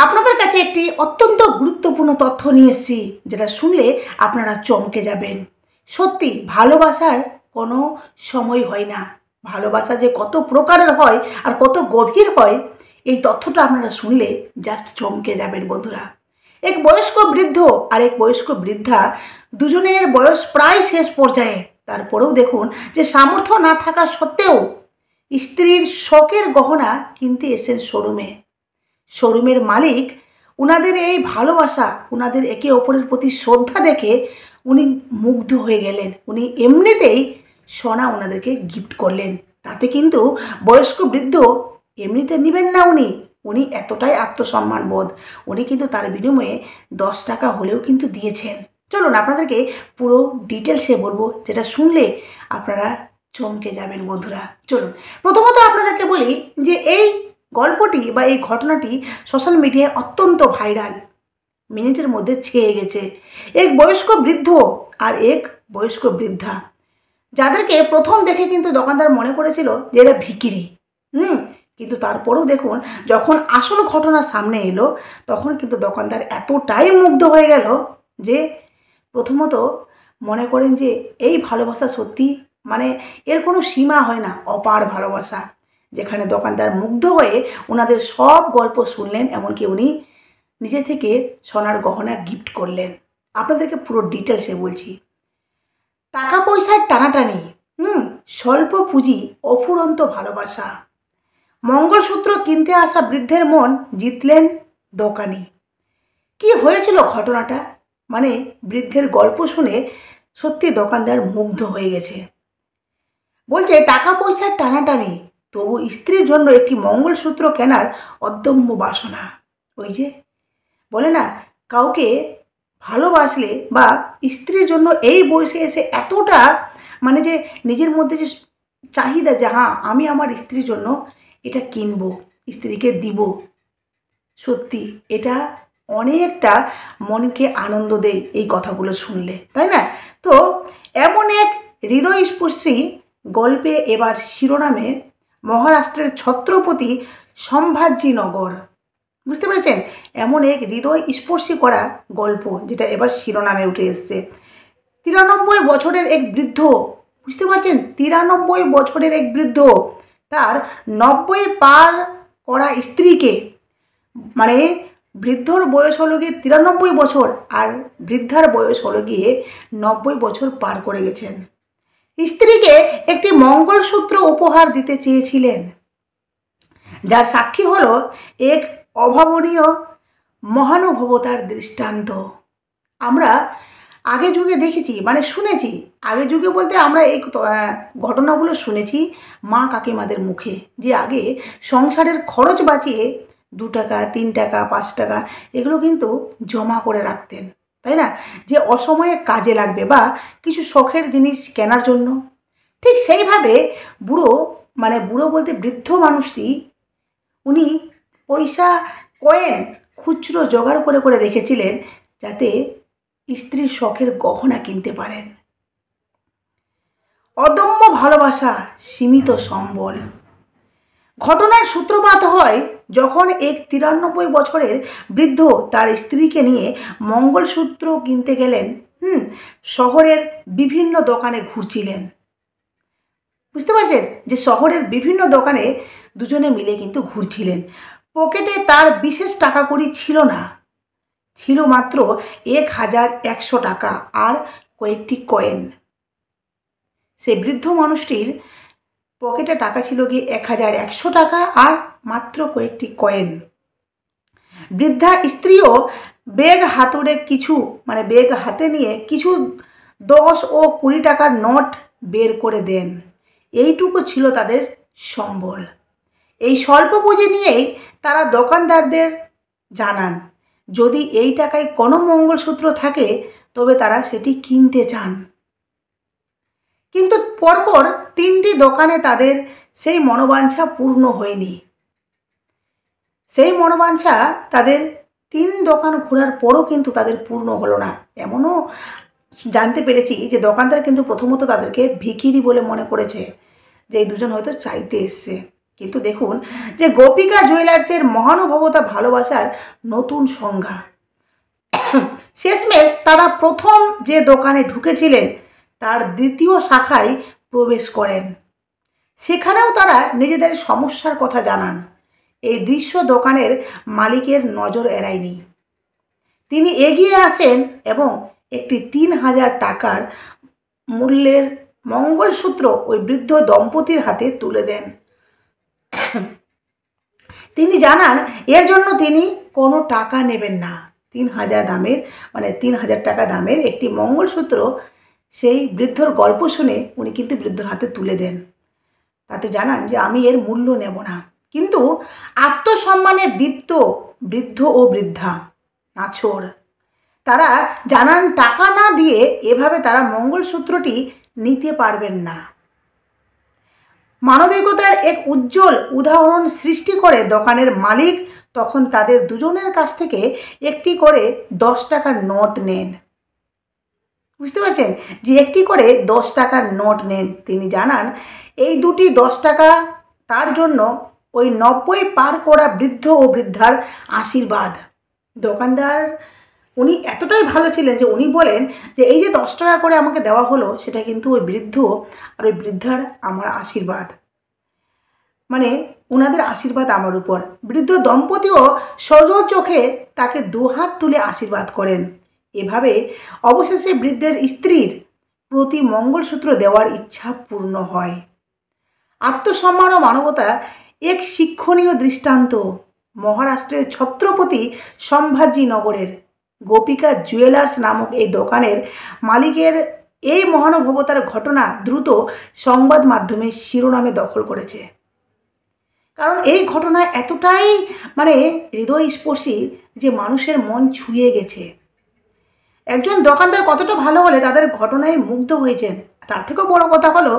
আপনাদের কাছে একটি অত্যন্ত গুরুত্বপূর্ণ তথ্য নিয়ে এসেছি, যেটা শুনলে আপনারা চমকে যাবেন। সত্যি ভালোবাসার কোনো সময় হয় না। ভালোবাসা যে কত প্রকারের হয় আর কত গভীর হয়, এই তথ্যটা আপনারা শুনলে জাস্ট চমকে যাবেন বন্ধুরা। এক বয়স্ক বৃদ্ধ আর এক বয়স্ক বৃদ্ধা, দুজনের বয়স প্রায় শেষ পর্যায়ে। তারপরেও দেখুন যে সামর্থ্য না থাকা সত্ত্বেও স্ত্রীর শখের গহনা কিনতে এসেছেন শোরুমে। শোরুমের মালিক উনাদের এই ভালোবাসা, উনাদের একে অপরের প্রতি শ্রদ্ধা দেখে উনি মুগ্ধ হয়ে গেলেন। উনি এমনিতেই সোনা ওনাদেরকে গিফট করলেন। তাতে কিন্তু বয়স্ক বৃদ্ধ এমনিতে নেবেন না, উনি এতটাই আত্মসম্মান বোধ, উনি কিন্তু তার বিনিময়ে 10 টাকা হলেও কিন্তু দিয়েছেন। চলুন আপনাদেরকে পুরো ডিটেলসে বলবো, যেটা শুনলে আপনারা চমকে যাবেন বন্ধুরা। চলুন প্রথমত আপনাদেরকে বলি যে এই গল্পটি বা এই ঘটনাটি সোশ্যাল মিডিয়ায় অত্যন্ত ভাইরাল, মিনিটের মধ্যে ছেয়ে গেছে। এক বয়স্ক বৃদ্ধ আর এক বয়স্ক বৃদ্ধা, যাদেরকে প্রথম দেখে কিন্তু দোকানদার মনে করেছিল যে এরা ভিখিরি। কিন্তু তারপরেও দেখুন, যখন আসল ঘটনা সামনে এলো তখন কিন্তু দোকানদার এতটাই মুগ্ধ হয়ে গেল যে প্রথমত মনে করেন যে এই ভালোবাসা সত্যি, মানে এর কোনো সীমা হয় না, অপার ভালোবাসা। যেখানে দোকানদার মুগ্ধ হয়ে ওনাদের সব গল্প শুনলেন, এমনকি উনি নিজে থেকে সোনার গহনা গিফট করলেন। আপনাদেরকে পুরো ডিটেলসে বলছি। টাকা পয়সার টানাটানি, স্বল্প পুঁজি, অফুরন্ত ভালোবাসা। মঙ্গলসূত্র কিনতে আসা বৃদ্ধের মন জিতলেন দোকানি। কি হয়েছিল ঘটনাটা, মানে বৃদ্ধের গল্প শুনে সত্যি দোকানদার মুগ্ধ হয়ে গেছে। বলছে টাকা পয়সার টানাটানি, তবু স্ত্রীর জন্য একটি মঙ্গলসূত্র কেনার অদম্য বাসনা। ওই যে বলে না, কাউকে ভালোবাসলে বা স্ত্রীর জন্য এই বয়সে এসে এতটা, মানে যে নিজের মধ্যে যে চাহিদা যে হ্যাঁ আমি আমার স্ত্রীর জন্য এটা কিনবো, স্ত্রীকে দিব, সত্যি এটা অনেকটা মনকে আনন্দ দেয় এই কথাগুলো শুনলে, তাই না? তো এমন এক হৃদয়স্পর্শী গল্পে এবার শিরোনামে মহারাষ্ট্রের ছত্রপতি সম্ভাজিনগর। বুঝতে পেরেছেন? এমন এক হৃদয় স্পর্শী করা গল্প, যেটা এবার শিরোনামে উঠে এসছে। 93 বছরের এক বৃদ্ধ, বুঝতে পারছেন, 93 বছরের এক বৃদ্ধ তার 90 পার করা স্ত্রীকে, মানে বৃদ্ধর বয়স হলো গিয়ে 93 বছর আর বৃদ্ধার বয়স হলো গিয়ে 90 বছর পার করে গেছেন, স্ত্রীকে একটি মঙ্গলসূত্র উপহার দিতে চেয়েছিলেন, যার সাক্ষী হলো এক অভাবনীয় মহানুভবতার দৃষ্টান্ত। আমরা আগে যুগে দেখেছি, মানে শুনেছি, আগে যুগে বলতে আমরা এই ঘটনাগুলো শুনেছি মা কাকিমাদের মুখে, যে আগে সংসারের খরচ বাঁচিয়ে 2 টাকা 3 টাকা 5 টাকা এগুলো কিন্তু জমা করে রাখতেন, তাই না? যে অসময়ে কাজে লাগবে বা কিছু শখের জিনিস কেনার জন্য। ঠিক সেইভাবে বুড়ো, মানে বুড়ো বলতে বৃদ্ধ মানুষটি, উনি পয়সা কয়েন খুচরো জোগাড় করে করে রেখেছিলেন, যাতে স্ত্রীর শখের গহনা কিনতে পারেন। অদম্য ভালোবাসা, সীমিত সম্বল। ঘটনার সূত্রপাত হয় যখন এক 93 বছরের বৃদ্ধ তার স্ত্রীকে নিয়ে মঙ্গলসূত্র কিনতে গেলেন। শহরের বিভিন্ন দোকানে ঘুরছিলেন। বুঝতে পারছেন যে শহরের বিভিন্ন দোকানে দুজনে মিলে কিন্তু ঘুরছিলেন। পকেটে তার বিশেষ টাকা কড়ি ছিল না, ছিল মাত্র 1100 টাকা আর কয়েকটি কয়েন। সে বৃদ্ধ মানুষটির পকেটে টাকা ছিল গিয়ে 1100 টাকা আর মাত্র কয়েকটি কয়েন। বৃদ্ধা স্ত্রীও ব্যাগ হাতুড়ে কিছু, মানে ব্যাগ হাতে নিয়ে কিছু 10 ও 20 টাকার নোট বের করে দেন। এইটুকু ছিল তাদের সম্বল। এই স্বল্প পুঁজি নিয়েই তারা দোকানদারদের জানান, যদি এই টাকায় কোনো মঙ্গলসূত্র থাকে তবে তারা সেটি কিনতে চান। কিন্তু পরপর 3টি দোকানে তাদের সেই মনোবাঞ্ছা পূর্ণ হয়নি। সেই মনোবাঞ্ছা তাদের 3 দোকান ঘোরার পরও কিন্তু তাদের পূর্ণ হলো না। এমনও জানতে পেরেছি যে দোকানদার কিন্তু প্রথমত তাদেরকে ভিখিরি বলে মনে করেছে, যে এই দুজন হয়তো চাইতে এসছে, কিন্তু দেখুন যে গোপিকা জুয়েলার্সের মহানুভবতা ভালোবাসার নতুন সংজ্ঞা। শেষমেশ তারা প্রথম যে দোকানে ঢুকেছিলেন তার দ্বিতীয় শাখায় প্রবেশ করেন। সেখানেও তারা নিজেদের সমস্যার কথা জানান। এই দৃশ্য দোকানের মালিকের নজর এড়ায়নি। তিনি এগিয়ে আসেন এবং একটি ৩,০০০ টাকার মূল্যের মঙ্গলসূত্র ওই বৃদ্ধ দম্পতির হাতে তুলে দেন। তিনি জানান এর জন্য তিনি কোনো টাকা নেবেন না। ৩,০০০ দামের ৩,০০০ টাকা দামের একটি মঙ্গলসূত্র সেই বৃদ্ধর গল্প শুনে উনি কিন্তু বৃদ্ধর হাতে তুলে দেন। তাতে জানান যে আমি এর মূল্য নেব না। কিন্তু আত্মসম্মানের দীপ্ত বৃদ্ধ ও বৃদ্ধা নাছোড়। তারা জানান টাকা না দিয়ে এভাবে তারা মঙ্গলসূত্রটি নিতে পারবেন না। মানবিকতার এক উজ্জ্বল উদাহরণ সৃষ্টি করে দোকানের মালিক তখন তাদের দুজনের কাছ থেকে একটি করে 10 টাকার নোট নেন। বুঝতে পারছেন যে একটি করে 10 টাকার নোট নেন। তিনি জানান এই দুটি 10 টাকা তার জন্য ওই 90 পার করা বৃদ্ধ ও বৃদ্ধার আশীর্বাদ। দোকানদার উনি এতটাই ভালো ছিলেন যে উনি বলেন যে এই যে 10 টাকা করে আমাকে দেওয়া হলো সেটা কিন্তু ওই বৃদ্ধ আর ওই বৃদ্ধার আমার আশীর্বাদ, ওনাদের আশীর্বাদ আমার উপর। বৃদ্ধ দম্পতিও সজল চোখে তাকে দুহাত তুলে আশীর্বাদ করেন। এভাবে অবশেষে বৃদ্ধের স্ত্রীর প্রতি মঙ্গলসূত্র দেওয়ার ইচ্ছা পূর্ণ হয়। আত্মসম্মান ও মানবতা এক শিক্ষণীয় দৃষ্টান্ত। মহারাষ্ট্রের ছত্রপতি সম্ভাজি নগরের গোপিকা জুয়েলার্স নামক এই দোকানের মালিকের এই মহানুভবতার ঘটনা দ্রুত সংবাদ মাধ্যমে শিরোনামে দখল করেছে। কারণ এই ঘটনা এতটাই হৃদয়স্পর্শী যে মানুষের মন ছুঁয়ে গেছে। একজন দোকানদার কতটা ভালো হলে তাদের ঘটনায় মুগ্ধ হয়েছেন। তার থেকেও বড় কথা হলো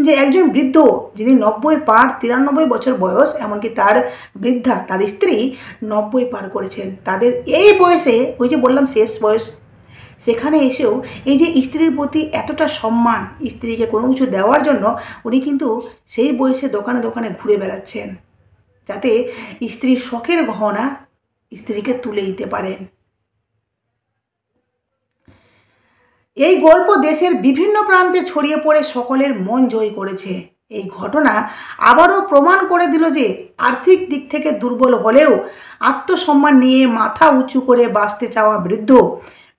যে একজন বৃদ্ধ যিনি 90 পার 93 বছর বয়স, এমনকি তার বৃদ্ধা তার স্ত্রী 90 পার করেছেন। তাদের এই বয়সে ওই যে বললাম শেষ বয়স, সেখানে এসেও এই যে স্ত্রীর প্রতি এতটা সম্মান, স্ত্রীকে কোনো কিছু দেওয়ার জন্য উনি কিন্তু সেই বয়সে দোকানে দোকানে ঘুরে বেড়াচ্ছেন যাতে স্ত্রীর শখের গহনা স্ত্রীকে তুলে দিতে পারেন। এই গল্প দেশের বিভিন্ন প্রান্তে ছড়িয়ে পড়ে সকলের মন জয় করেছে। এই ঘটনা আবারও প্রমাণ করে দিল যে আর্থিক দিক থেকে দুর্বল হলেও আত্মসম্মান নিয়ে মাথা উঁচু করে বাঁচতে চাওয়া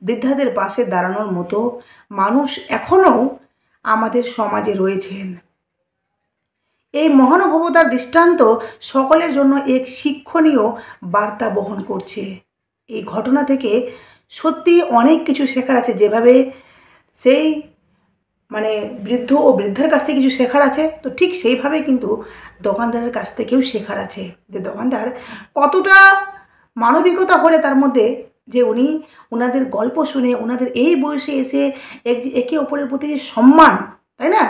বৃদ্ধাদের পাশে দাঁড়ানোর মতো মানুষ এখনও আমাদের সমাজে রয়েছেন। এই মহানুভবতার দৃষ্টান্ত সকলের জন্য এক শিক্ষণীয় বার্তা বহন করছে। এই ঘটনা থেকে সত্যি অনেক কিছু শেখার আছে। যেভাবে সেই বৃদ্ধ ও বৃদ্ধার কাছ থেকে কিছু শেখার আছে, তো ঠিক সেইভাবে কিন্তু দোকানদারের কাছ থেকেও শেখার আছে যে দোকানদার কতটা মানবিকতা হলে তার মধ্যে যে উনি ওনাদের গল্প শুনে ওনাদের এই বয়সে এসে একে অপরের প্রতি যে সম্মান, তাই না?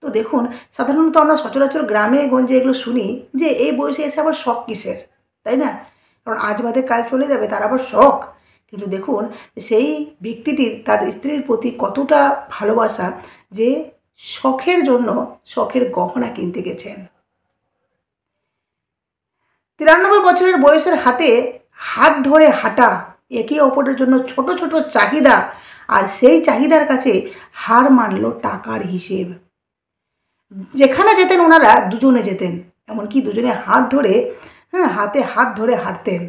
তো দেখুন সাধারণত আমরা সচরাচর গ্রামে গঞ্জে এগুলো শুনি যে এই বয়সে এসে আবার শখ কিসের, তাই না? কারণ আজ বাদে কাল চলে যাবে, তার আবার শখ। কিন্তু দেখুন সেই ব্যক্তিটির তার স্ত্রীর প্রতি কতটা ভালোবাসা যে শখের জন্য শখের গহনা কিনতে গেছেন। 93 বছরের বয়সের হাতে হাত ধরে হাঁটা, একে অপরের জন্য ছোট ছোট চাহিদা, আর সেই চাহিদার কাছে হার মানল টাকার হিসেব। যেখানে যেতেন ওনারা দুজনে যেতেন, এমনকি দুজনে হাত ধরে হাতে হাত ধরে হাঁটতেন।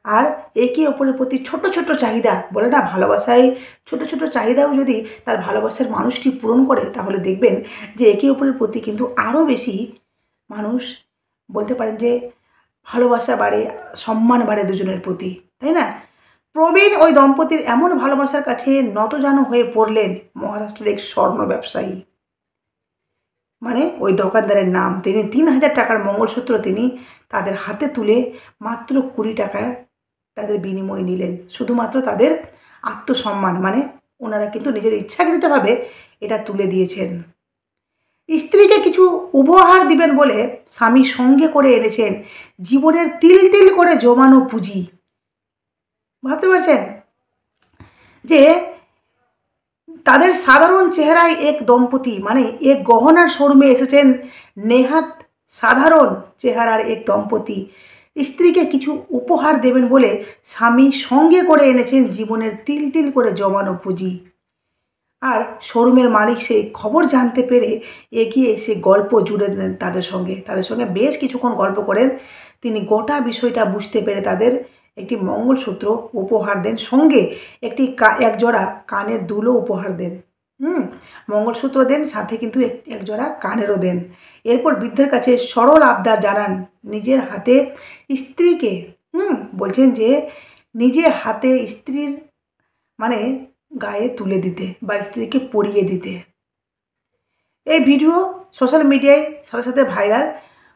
আর একে অপরের প্রতি ছোট ছোট চাহিদা, বলে না ভালোবাসায় ছোট ছোট চাহিদাও যদি তার ভালোবাসার মানুষটি পূরণ করে তাহলে দেখবেন যে একে অপরের প্রতি কিন্তু আরও বেশি মানুষ বলতে পারেন যে ভালোবাসা বাড়ে, সম্মান বাড়ে দুজনের প্রতি, তাই না? প্রবীণ ওই দম্পতির এমন ভালোবাসার কাছে নতজানু হয়ে পড়লেন মহারাষ্ট্রের এক স্বর্ণ ব্যবসায়ী। ওই দোকানদারের নাম, তিনি 3000 টাকার মঙ্গলসূত্র তিনি তাদের হাতে তুলে মাত্র 20 টাকায় তাদের বিনিময় নিলেন। শুধুমাত্র তাদের আত্মসম্মান, ওনারা কিন্তু নিজের ইচ্ছাকৃতভাবে এটা তুলে দিয়েছেন। স্ত্রীকে কিছু উপহার দিবেন বলে স্বামী সঙ্গে করে এনেছেন জীবনের তিল তিল করে জমানো পুঁজি। ভাবতে পারছেন যে তাদের সাধারণ চেহারায় এক দম্পতি এক গহনার শোরুমে এসেছেন নেহাত সাধারণ চেহারার এক দম্পতি স্ত্রীকে কিছু উপহার দেবেন বলে স্বামী সঙ্গে করে এনেছেন জীবনের তিল তিল করে জমানো পুঁজি। আর শোরুমের মালিক সেই খবর জানতে পেরে এগিয়ে এসে গল্প জুড়ে দেন তাদের সঙ্গে বেশ কিছুক্ষণ গল্প করেন। তিনি গোটা বিষয়টা বুঝতে পেরে তাদের একটি মঙ্গলসূত্র উপহার দেন, সঙ্গে এক জোড়া কানের দুলও উপহার দেন। মঙ্গলসূত্র দেন, সাথে কিন্তু এক জোড়া কানেরও দেন। এরপর বৃদ্ধের কাছে সরল আবদার জানান নিজের হাতে স্ত্রীকে বলছেন যে নিজে হাতে স্ত্রীর মানে গায়ে তুলে দিতে বা স্ত্রীকে পরিয়ে দিতে। এই ভিডিও সোশ্যাল মিডিয়ায় সাথে সাথে ভাইরাল।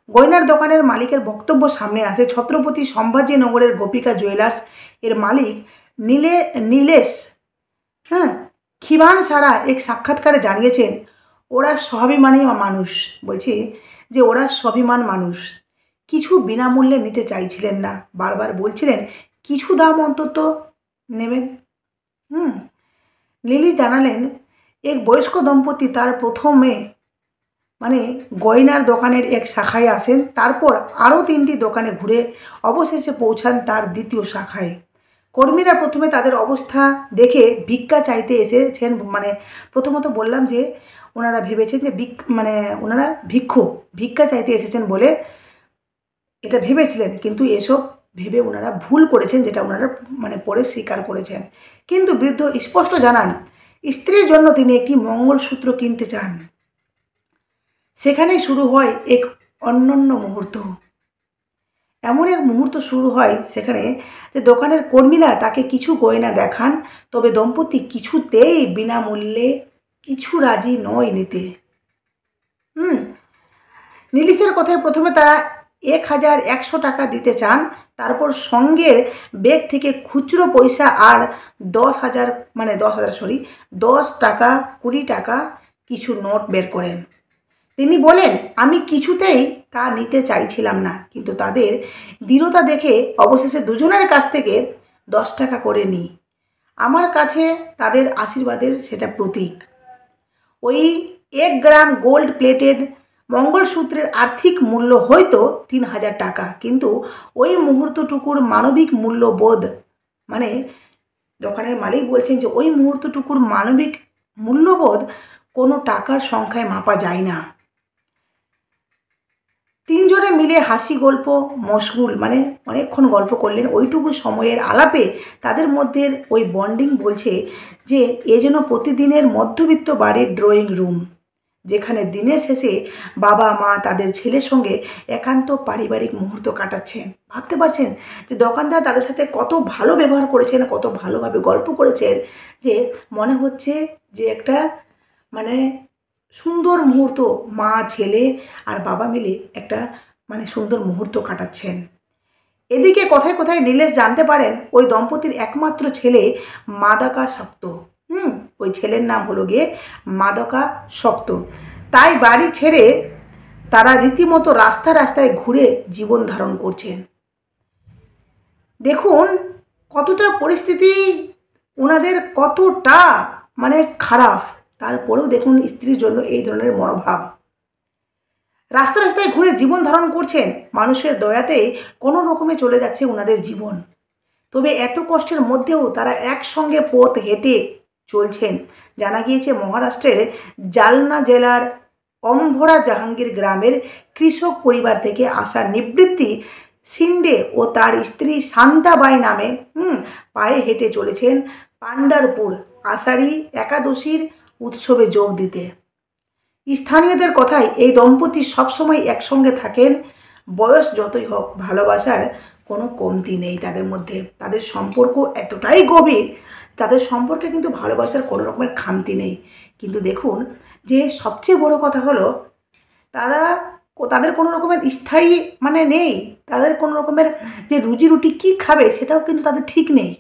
গয়নার দোকানের মালিকের বক্তব্য সামনে আসে। ছত্রপতি সম্ভাজিনগরের গোপিকা জুয়েলার্স এর মালিক নীলেশ খিবান সারা এক সাক্ষাৎকারে জানিয়েছেন ওরা স্বাভিমানী মানুষ। বলছি যে ওরা স্বাভিমান মানুষ, কিছু বিনামূল্যে নিতে চাইছিলেন না, বারবার বলছিলেন কিছু দাম অন্তত নেবেন। লিলি জানালেন এক বয়স্ক দম্পতি তার প্রথমে গয়নার দোকানের এক শাখায় আসেন, তারপর আরও 3টি দোকানে ঘুরে অবশেষে পৌঁছান তার দ্বিতীয় শাখায়। কর্মীরা প্রথমে তাদের অবস্থা দেখে ভিক্ষা চাইতে এসেছেন। প্রথমত বললাম যে ওনারা ভেবেছেন যে ওনারা ভিক্ষা চাইতে এসেছেন বলে এটা ভেবেছিলেন, কিন্তু এসব ভেবে ওনারা ভুল করেছেন, যেটা ওনারা পরে স্বীকার করেছেন। কিন্তু বৃদ্ধ স্পষ্ট জানান স্ত্রীর জন্য তিনি একটি মঙ্গলসূত্র কিনতে চান। সেখানেই শুরু হয় এক অনন্য মুহূর্ত। এমন এক মুহূর্ত শুরু হয় সেখানে যে দোকানের কর্মীরা তাকে কিছু গয়না দেখান, তবে দম্পতি কিছুতেই বিনামূল্যে কিছু রাজি নয় নিতে। নীলিশের কথায় প্রথমে তারা 1100 টাকা দিতে চান, তারপর সঙ্গের ব্যাগ থেকে খুচরো পয়সা আর 10 টাকা 20 টাকা কিছু নোট বের করেন। তিনি বলেন আমি কিছুতেই তা নিতে চাইছিলাম না, কিন্তু তাদের দৃঢ়তা দেখে অবশেষে দুজনের কাছ থেকে 10 টাকা করে নিই। আমার কাছে তাদের আশীর্বাদের সেটা প্রতীক। ওই 1 গ্রাম গোল্ড প্লেটেড মঙ্গলসূত্রের আর্থিক মূল্য হয়তো 3000 টাকা, কিন্তু ওই মুহূর্তটুকুর মানবিক মূল্যবোধ দোকানের মালিক বলছেন যে ওই মুহূর্তটুকুর মানবিক মূল্যবোধ কোনো টাকার সংখ্যায় মাপা যায় না। 3 জনে মিলে হাসি গল্প মশগুল অনেকক্ষণ গল্প করলেন। ওইটুকু সময়ের আলাপে তাদের মধ্যে ওই বন্ডিং বলছে যে এ যেন প্রতিদিনের মধ্যবিত্ত বাড়ির ড্রয়িং রুম, যেখানে দিনের শেষে বাবা মা তাদের ছেলের সঙ্গে একান্ত পারিবারিক মুহূর্ত কাটাচ্ছেন। ভাবতে পারছেন যে দোকানদার তাদের সাথে কত ভালো ব্যবহার করেছেন, কত ভালোভাবে গল্প করেছেন, যে মনে হচ্ছে যে একটা সুন্দর মুহূর্ত মা ছেলে আর বাবা মিলে একটা সুন্দর মুহূর্ত কাটাচ্ছেন। এদিকে কথায় কথায় নীলেশ জানতে পারেন ওই দম্পতির একমাত্র ছেলে মাদকাসক্ত। ওই ছেলের নাম হলো গিয়ে মাদকাসক্ত। তাই বাড়ি ছেড়ে তারা রীতিমতো রাস্তায় ঘুরে জীবন ধারণ করছেন। দেখুন কতটা পরিস্থিতি ওনাদের, কতটা খারাপ, তারপরেও দেখুন স্ত্রীর জন্য এই ধরনের মনোভাব। রাস্তায় ঘুরে জীবন ধারণ করছেন, মানুষের দয়াতেই কোনো রকমে চলে যাচ্ছে ওনাদের জীবন। তবে এত কষ্টের মধ্যেও তারা একসঙ্গে পথ হেঁটে চলছেন। জানা গিয়েছে মহারাষ্ট্রের জালনা জেলার অম্ভরা জাহাঙ্গীর গ্রামের কৃষক পরিবার থেকে আসা নিবৃত্তি শিন্ডে ও তার স্ত্রী শান্তাবাই নামে পায়ে হেঁটে চলেছেন পান্ডারপুর আষাঢ়ী একাদশীর উৎসবে যোগ দিতে। স্থানীয়দের কথায় এই দম্পতি সবসময় একসঙ্গে থাকেন। বয়স যতই হোক, ভালোবাসার কোনো কমতি নেই তাদের মধ্যে। তাদের সম্পর্ক এতটাই গভীর, তাদের সম্পর্কে কিন্তু ভালোবাসার কোনো রকমের খামতি নেই। কিন্তু দেখুন যে সবচেয়ে বড় কথা হলো তাদের কোনো রকমের স্থায়ী নেই, তাদের কোনো রকমের যে রুজি রুটি কী খাবে সেটাও কিন্তু তাদের ঠিক নেই,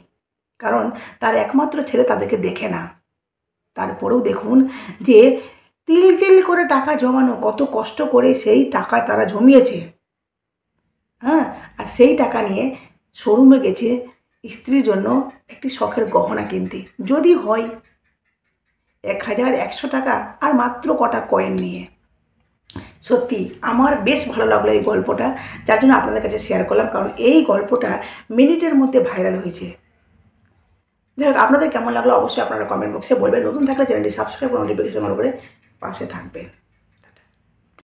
কারণ তার একমাত্র ছেলে তাদেরকে দেখে না। তারপরেও দেখুন যে তিল তিল করে টাকা জমানো, কত কষ্ট করে সেই টাকা তারা জমিয়েছে। আর সেই টাকা নিয়ে শোরুমে গেছে স্ত্রীর জন্য একটি শখের গহনা কিনতে, যদি হয় 1100 টাকা আর মাত্র কটা কয়েন নিয়ে। সত্যি আমার বেশ ভালো লাগলো এই গল্পটা, যার জন্য আপনাদের কাছে শেয়ার করলাম, কারণ এই গল্পটা মিনিটের মধ্যে ভাইরাল হয়েছে। যাই হোক, আপনাদের কেমন লাগলো অবশ্যই আপনারা কমেন্ট বক্সে বলবেন। নতুন থাকলে চ্যানেলটি সাবস্ক্রাইব করে নোটিফিকেশন অন করে পাশে থাকবেন।